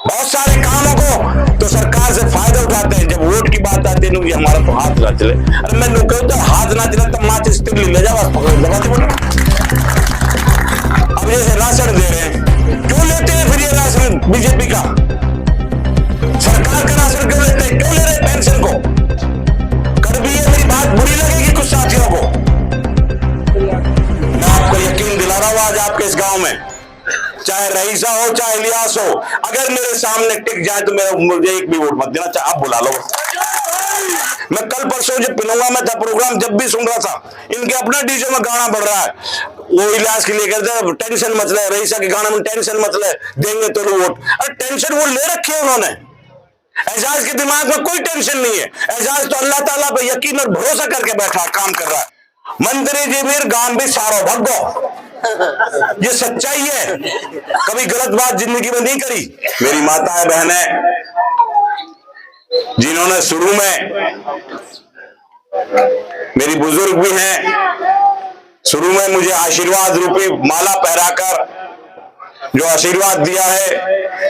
बहुत सारे कामों को तो सरकार से फायदा उठाते हैं। जब वोट की बात आती है कि हमारा तो हाथ ना चले, अरे मैं लोग कहता हाथ ना चले तब माचिस तिल्ली ले जाओ दबा दो। अब जैसे राशन दे रहे हैं, क्यों लेते हैं फिर ये राशन बीजेपी का? सरकार का राशन क्यों लेते हैं? क्यों ले रहे पेंशन को? कर भी ये मेरी बात बुरी लगेगी कुछ साथियों को। मैं आपको यकीन दिला रहा हूं आज आपके इस गांव में, चाहे रईसा हो चाहे इलियास हो, अगर मेरे सामने टिक जाए तो मेरा मुझे एक भी वोट मत देना, चाहे आप बुला लो। मैं कल परसों जब पिनौवा में था प्रोग्राम, जब भी सुन रहा था इनके अपना डीजे में गाना बढ़ रहा है, वो इलियास के लिए कहते टेंशन मत ले, रईसा के गाने में टेंशन मत ले, देंगे तो वोट। अरे टेंशन वो ले रखी है उन्होंने। एजाज के दिमाग में कोई टेंशन नहीं है। एजाज तो अल्लाह ताला पे यकीन और भरोसा करके बैठा काम कर रहा है। मंत्री जी भी गान भी सारो भगो, ये सच्चाई है, कभी गलत बात जिंदगी में नहीं करी। मेरी माताएं बहनें जिन्होंने शुरू में, मेरी बुजुर्ग भी हैं, शुरू में मुझे आशीर्वाद रूपी माला पहराकर जो आशीर्वाद दिया है,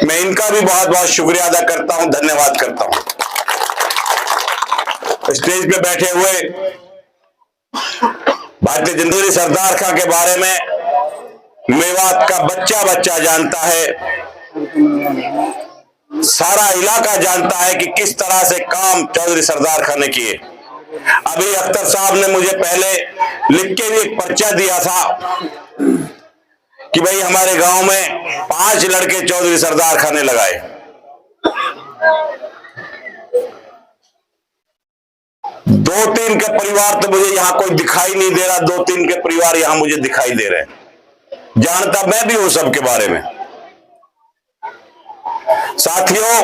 मैं इनका भी बहुत बहुत शुक्रिया अदा करता हूं, धन्यवाद करता हूं। स्टेज पे बैठे हुए भारतीय जनता पार्टी सरदार खां के बारे में मेवात का बच्चा बच्चा जानता है, सारा इलाका जानता है कि किस तरह से काम चौधरी सरदार खां ने किए। अभी अख्तर साहब ने मुझे पहले लिख के भी एक पर्चा दिया था कि भाई हमारे गांव में 5 लड़के चौधरी सरदार खां ने लगाए। दो तीन के परिवार तो मुझे यहां कोई दिखाई नहीं दे रहा, 2-3 के परिवार यहां मुझे दिखाई दे रहे हैं। जानता मैं भी हूं सबके बारे में। साथियों,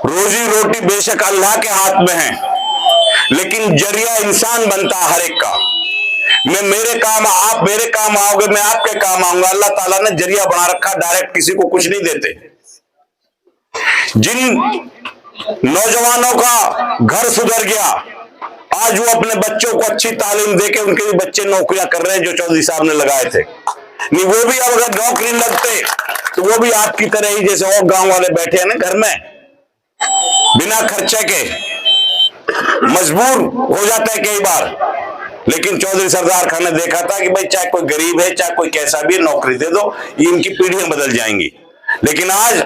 रोजी रोटी बेशक अल्लाह के हाथ में है, लेकिन जरिया इंसान बनता हर एक का। मैं मेरे काम, आप मेरे काम आओगे, मैं आपके काम आऊंगा। अल्लाह ताला ने जरिया बना रखा, डायरेक्ट किसी को कुछ नहीं देते। जिन नौजवानों का घर सुधर गया, आज वो अपने बच्चों को अच्छी तालीम देके उनके भी बच्चे नौकरियां कर रहे हैं जो चौधरी साहब ने लगाए थे। नहीं, वो भी अब अगर नौकरी लगते तो वो भी आपकी तरह ही जैसे और गांव वाले बैठे हैं ना घर में, बिना खर्चे के मजबूर हो जाता है कई बार। लेकिन चौधरी सरदार खान ने देखा था कि भाई चाहे कोई गरीब है चाहे कोई कैसा भी, नौकरी दे दो, इनकी पीढ़ियां बदल जाएंगी। लेकिन आज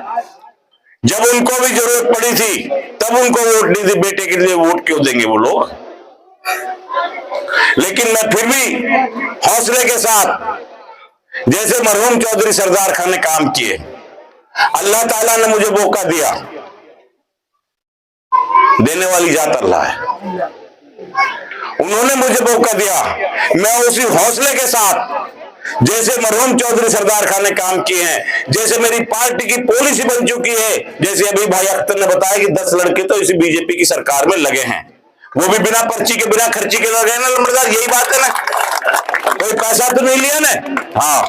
जब उनको भी जरूरत पड़ी थी तब उनको वोट नहीं दी। बेटे के लिए वोट क्यों देंगे वो लोग? लेकिन मैं फिर भी हौसले के साथ, जैसे मरहूम चौधरी सरदार खान ने काम किए, अल्लाह ताला ने मुझे मौका दिया, देने वाली जात अल्लाह है, उन्होंने मुझे मौका दिया। मैं उसी हौसले के साथ, जैसे मरहूम चौधरी सरदार खान ने काम किए हैं, जैसे मेरी पार्टी की पॉलिसी बन चुकी है, जैसे अभी भाई अख्तर ने बताया कि 10 लड़के तो इसी बीजेपी की सरकार में लगे हैं, वो भी बिना पर्ची के बिना खर्ची के लगे ना लंबरदार, यही बात है ना, कोई पैसा तो नहीं लिया ना। हाँ,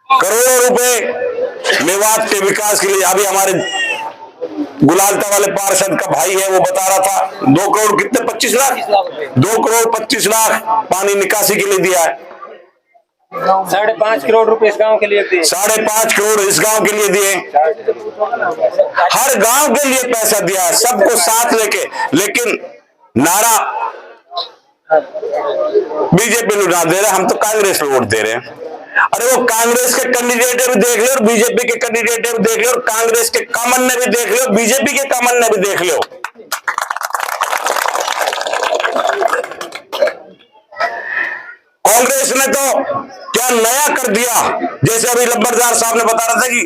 करोड़ों रुपए मेवात के विकास के लिए। अभी हमारे गुलालता वाले पार्षद का भाई है, वो बता रहा था 2 करोड़ कितने 25 लाख 2 करोड़ 25 लाख पानी निकासी के लिए दिया है। 5.5 करोड़ रुपए इस गांव के लिए दिए, 5.5 करोड़ इस गांव के लिए दिए, हर गांव के लिए पैसा दिया है, सबको साथ लेके। लेकिन नारा बीजेपी लोग ना दे रहे, हम तो कांग्रेस वोट दे रहे हैं। अरे वो कांग्रेस के कैंडिडेट भी देख लो और बीजेपी के कैंडिडेट भी देख लो, और कांग्रेस के कॉमन ने भी देख लो, बीजेपी के कॉमन ने भी देख लो। कांग्रेस ने तो क्या नया कर दिया, जैसे अभी लंबरदार साहब ने बता रहा था कि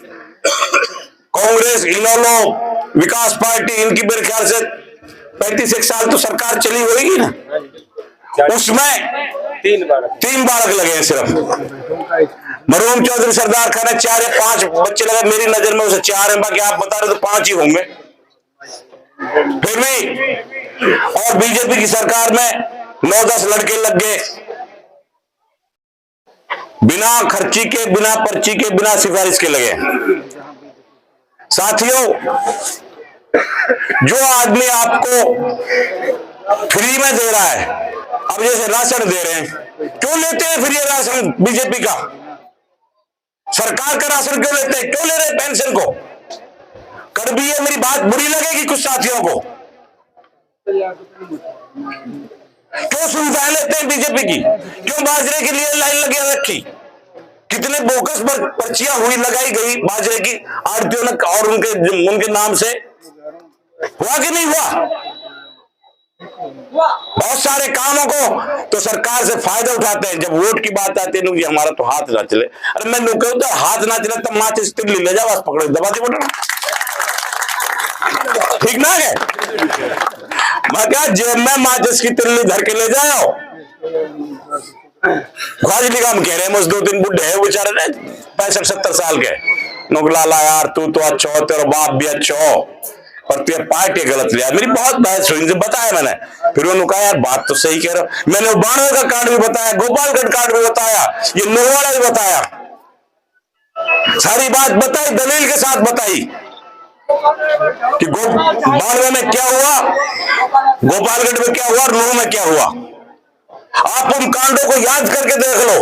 कांग्रेस, इनेलो, विकास पार्टी, इनकी मेरे ख्याल से 35 साल तो सरकार चली होगी ना, उसमें 3 बालक लगे हैं सिर्फ। मरहूम चौधरी सरदार खान ने 4 या 5 बच्चे लगे, मेरी नजर में उसे 4 है, बाकी आप बता रहे तो 5 ही होंगे फिर भी। और बीजेपी की सरकार में 9-10 लड़के लग गए, बिना खर्ची के, बिना पर्ची के, बिना सिफारिश के लगे। साथियों, जो आदमी आपको फ्री में दे रहा है, अब जैसे राशन दे रहे हैं, क्यों लेते हैं फिर ये राशन बीजेपी का? सरकार का राशन क्यों लेते हैं? क्यों ले रहे पेंशन को? कड़वी है मेरी बात, बुरी लगेगी कुछ साथियों को। क्यों सुविधाएं लेते हैं बीजेपी की? क्यों बाजरे के लिए लाइन लगी रखी? कितने बोगस पर पर्चियां हुई लगाई गई बाजरे की आड़तियों ने और उनके नाम से? हुआ कि नहीं हुआ? बहुत सारे कामों को तो सरकार से फायदा उठाते हैं। जब वोट की बात आती है, हमारा तो हाथ ना चले। अरे मैं कहूँ हाथ ना चले तब माचिस तिल्ली ले जाओ, बस पकड़ो दबा दे बटन, ठीक ना है? मैं क्या जेब में माचिस की तिल्ली धर के ले जाओ। गाजी काम कह रहे हैं, मुझ 2-3 बुढ़े हैं बेचारे 65-70 साल के, नुगलाला यार तू तो अच्छा हो, तेरा बाप भी अच्छा हो, और तुझे पार्टी गलत लिया। मेरी बहुत बहस हुई, बताया मैंने। फिर उन्होंने कहा यार बात तो सही कह रहे हो। मैंने 92 का कार्ड भी बताया, गोपालगढ़ कार्ड भी बताया, ये नोवाड़ा भी बताया, सारी बात बताई, दलील के साथ बताई कि 92 में क्या हुआ, गोपालगढ़ में क्या हुआ और नूह में क्या हुआ। आप उन कांडों को याद करके देख लो,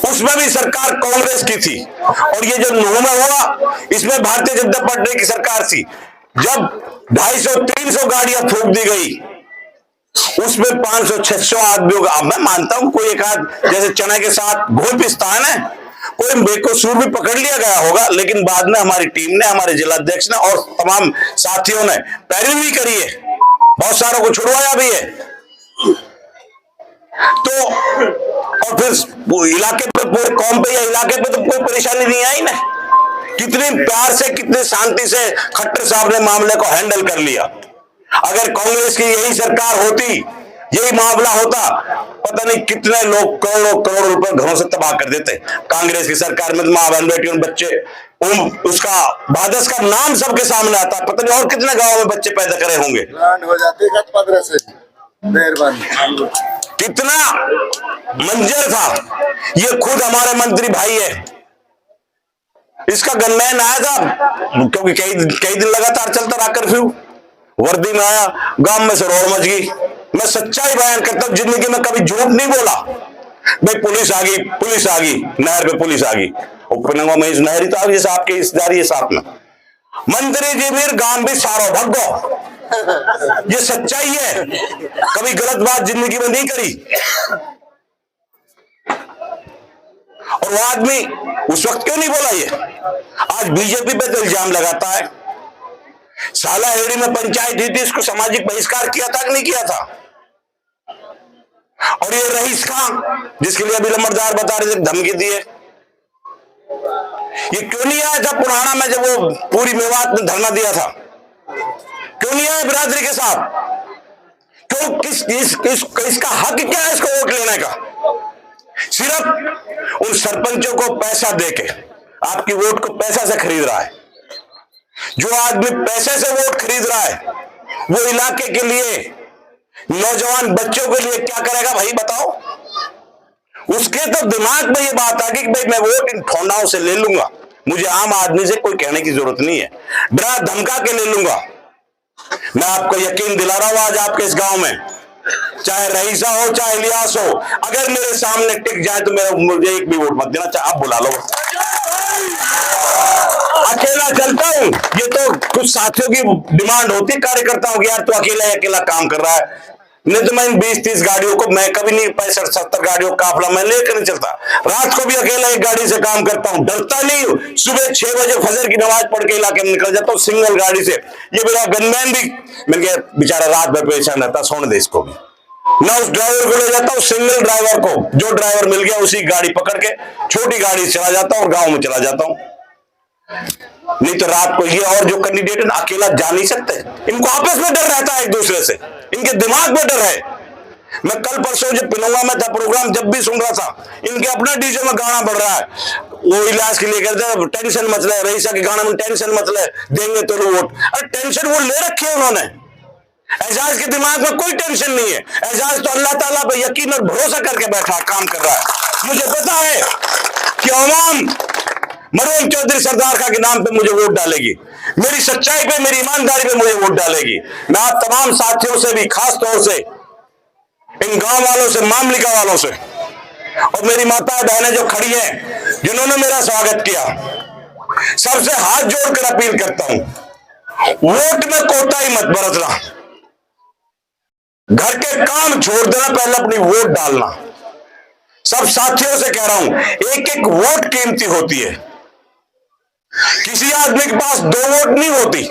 उसमें भी सरकार कांग्रेस की थी। और ये जो नूह में हुआ, इसमें भारतीय जनता पार्टी की सरकार थी। जब 250-300 गाड़ियां फूंक दी गई, उसमें 500-600 आदमियों का, मैं मानता हूं कोई एक आध जैसे चने के साथ घोल पिसता है ना, कोई बेकसूर भी पकड़ लिया गया होगा, लेकिन बाद में हमारी टीम ने, हमारे जिलाध्यक्ष ने और तमाम साथियों ने पैरवी भी करी है, बहुत सारों को छुड़वाया भी है। तो और फिर इलाके पे, पूरे कौम पे या इलाके पे तो कोई परेशानी नहीं आई ना। कितने प्यार से, कितने शांति से खट्टर साहब ने मामले को हैंडल कर लिया। अगर कांग्रेस की यही सरकार होती, यही मामला होता, पता नहीं कितने लोग करोड़ों रुपए घरों से तबाह कर देते। कांग्रेस की सरकार में मां बहन बेटी और बच्चे, उसका भादस का नाम सबके सामने आता, पता नहीं और कितने गांवों में बच्चे पैदा करे होंगे। हो जाती है से मेहरबानी। कितना मंजर था। ये खुद हमारे मंत्री भाई है, इसका गनमैन आया था, क्योंकि कई दिन लगातार चलता रहा कर्फ्यू, वर्दी में आया, गांव में से रोड मच गई। मैं सच्चाई बयान करता हूं, जिंदगी में कभी झूठ नहीं बोला। भाई पुलिस आ गई, नहर पे पुलिस आ गई, उपनगरों में इस नहरी तो जैसे आपके हिस्सेदारी है साथ में, मंत्री जी भी गांव भी सारो भगो। ये सच्चाई है, कभी गलत बात जिंदगी में नहीं करी। और वो आदमी उस वक्त क्यों नहीं बोला? ये आज बीजेपी पे तो इल्जाम लगाता है। सालाहेड़ी में पंचायत हुई थी, इसको सामाजिक बहिष्कार किया था कि नहीं किया था? और ये रईस खान, जिसके लिए अभी लंबरदार बता रहे थे धमकी दिए, ये क्यों नहीं आया था पुराना में जब वो पूरी मेवात में धरना दिया था? क्यों नहीं आया बिरादरी के साथ? क्यों? इसका हक क्या है इसको वोट लेने का? सिर्फ उन सरपंचों को पैसा देके, आपकी वोट को पैसा से खरीद रहा है। जो आदमी पैसे से वोट खरीद रहा है, वो इलाके के लिए, नौजवान बच्चों के लिए क्या करेगा भाई बताओ? उसके तो दिमाग में ये बात आ गई कि भाई मैं वोट इन ठोंडाओं से ले लूंगा, मुझे आम आदमी से कोई कहने की जरूरत नहीं है, डरा धमका के ले लूंगा। मैं आपको यकीन दिला रहा हूं, आज आपके इस गांव में चाहे रईसा हो चाहे इलियास हो, अगर मेरे सामने टिक जाए तो मुझे एक भी वोट मत देना, चाहे आप बुला लो। अकेला चलता हूं, ये तो कुछ साथियों की डिमांड होती है कार्यकर्ताओं की, यार तो अकेला काम कर रहा है। नहीं तो मैं 20-30 गाड़ियों को, मैं कभी नहीं 65-70 गाड़ियों का काफिला मैं लेकर नहीं चलता। रात को भी अकेला एक गाड़ी से काम करता हूं, डरता नहीं हूं। सुबह 6 बजे फजर की नमाज पढ़ के इलाके में निकल जाता हूं सिंगल गाड़ी से। ये मेरा गनमैन भी, मैंने कहा बेचारा रात भर परेशान रहता, सोने दे इसको भी। मैं उस ड्राइवर को ले जाता हूँ, सिंगल ड्राइवर को, जो ड्राइवर मिल गया उसी गाड़ी पकड़ के छोटी गाड़ी चला जाता हूँ और गाँव में चला जाता हूँ। नहीं तो रात को ये और जो कैंडिडेट है ना, अकेला जा नहीं सकते। इनको आपस में डर रहता है एक दूसरे से, इनके दिमाग में डर है। मैं कल परसों जब पिनौगा में था प्रोग्राम, जब भी सुन रहा था, इनके अपना डीजे में गाना बढ़ रहा है, वो इलाज के लिए कहते हैं टेंशन मत ले, रईसा के गाना में टेंशन मत ले, देंगे तो वोट। अरे टेंशन वो ले रखी है उन्होंने, एजाज के दिमाग में कोई टेंशन नहीं है। एजाज तो अल्लाह ताला पे यकीन और भरोसा करके बैठा काम कर रहा है। मुझे पता है कि अवाम मरोम चौधरी सरदार खां के नाम पे मुझे वोट डालेगी, मेरी सच्चाई पे, मेरी ईमानदारी पे मुझे वोट डालेगी। मैं आप तमाम साथियों से भी, खास तौर से इन गांव वालों से, मामलिका वालों से और मेरी माता बहनें जो खड़ी हैं, जिन्होंने मेरा स्वागत किया, सबसे हाथ जोड़कर अपील करता हूं, वोट में कोताही मत बरतना। घर के काम छोड़ देना, पहले अपनी वोट डालना। सब साथियों से कह रहा हूं, एक एक वोट कीमती होती है। किसी आदमी के पास 2 वोट नहीं होती,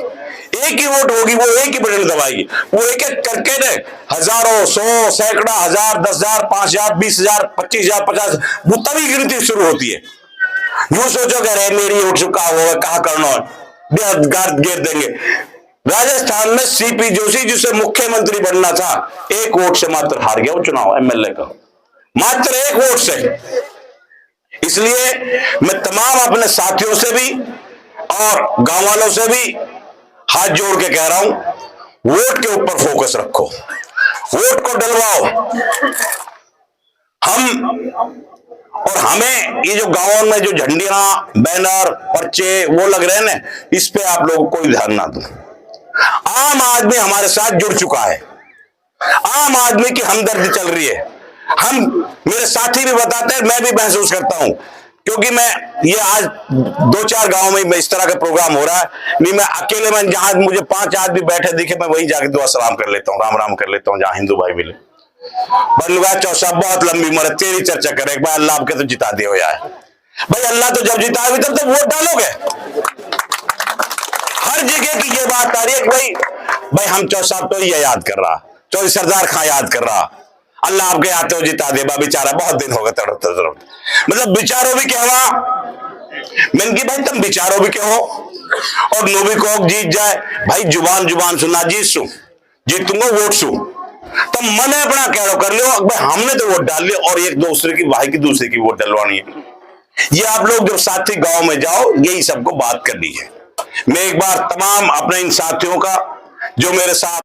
एक ही वोट होगी, वो एक ही बटन दबाएगी। वो एक एक करके ने हजारों, 100, सैकड़ा, 1000, 10,000, 5,000, 20,000, 25,000, 50, वो तभी गिनती शुरू होती है। यूं सोचो कह रहे मेरी वोट चुका हुआ है, कहा करना गिर देंगे। राजस्थान में सीपी जोशी, जिसे मुख्यमंत्री बनना था, 1 वोट से मात्र हार गया वो चुनाव एमएलए का, मात्र 1 वोट से। इसलिए मैं तमाम अपने साथियों से भी और गांव वालों से भी हाथ जोड़ के कह रहा हूं, वोट के ऊपर फोकस रखो, वोट को डलवाओ। हमें ये जो गांवों में जो झंडियां, बैनर, पर्चे वो लग रहे हैं ना, इस पे आप लोगों को कोई ध्यान ना दो। आम आदमी हमारे साथ जुड़ चुका है, आम आदमी की हमदर्दी चल रही है। मेरे साथी भी बताते हैं, मैं भी महसूस करता हूं, क्योंकि मैं ये आज 2-4 गांव में इस तरह का प्रोग्राम हो रहा है, नहीं मैं अकेले में जहां मुझे 5 आदमी बैठे दिखे, मैं वहीं जाके दुआ सलाम कर लेता हूं, राम राम कर लेता हूं, जहां हिंदू भाई मिले। बल्लुआ चौसा बहुत लंबी उम्र है, तेरी चर्चा करे एक बार, अल्लाह आपके तो जिता दे हो यार भाई। अल्लाह तो जब जिताएगी तब तो वोट डालोगे। हर जगह की ये बात आ रही है भाई हम चौसा तो ये याद कर रहा, चौधरी सरदार खां याद कर रहा, अल्लाह आपके आते हो जिता दे बा, बेचारा बहुत दिन हो गए तड़प तड़प। मतलब बिचारो भी कहवा, मैंने की भाई तुम बिचारो भी कहो और नो भी कहो जीत जाए भाई। जुबान सुना जीतूंगा वोट सू, तब मन अपना कह लो कर लो भाई, हमने तो वोट डाल लिया और एक दूसरे की भाई की दूसरे की वोट डलवानी है। ये आप लोग जब साथी गांव में जाओ, यही सबको बात करनी है। मैं एक बार तमाम अपने इन साथियों का जो मेरे साथ